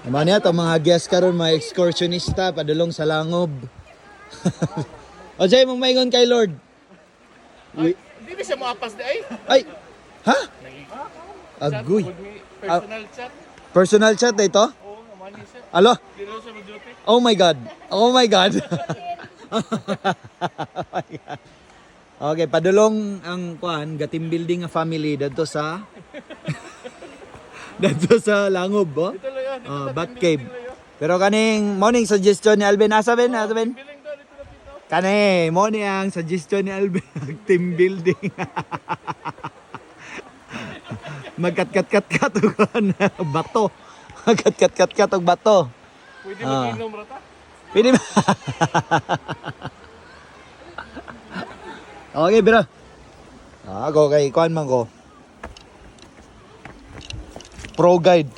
Naman niya to mga guest karon mga excursionista padulong sa Langob. O say mong maingon kay Lord. Ay, hindi ba siya maapas di ay? Ay. Ha? Agoy. Personal chat. Personal chat na ito? Oo, naman niya siya. Alo? Hindi na siya mag-duty. Oh my god. Oh my god. Oh my god. Okay, padulong ang kuan gatim building nga family dito sa dito sa Langob, oh. Dito lang yan. Dito Bat Cave. Pero kaning morning suggestion ni Alvin, asa Ben? Asa Ben? Biling daw dito na dito. Kani, morning ang suggestion ni Alvin, team building. Magkat-kat-kat-kat og bato. Magkat-kat-kat-kat og bato. Pwede mag-inom rata? Pwede ba? Okay, bro. Ako kay kuan man ko. Pro guide.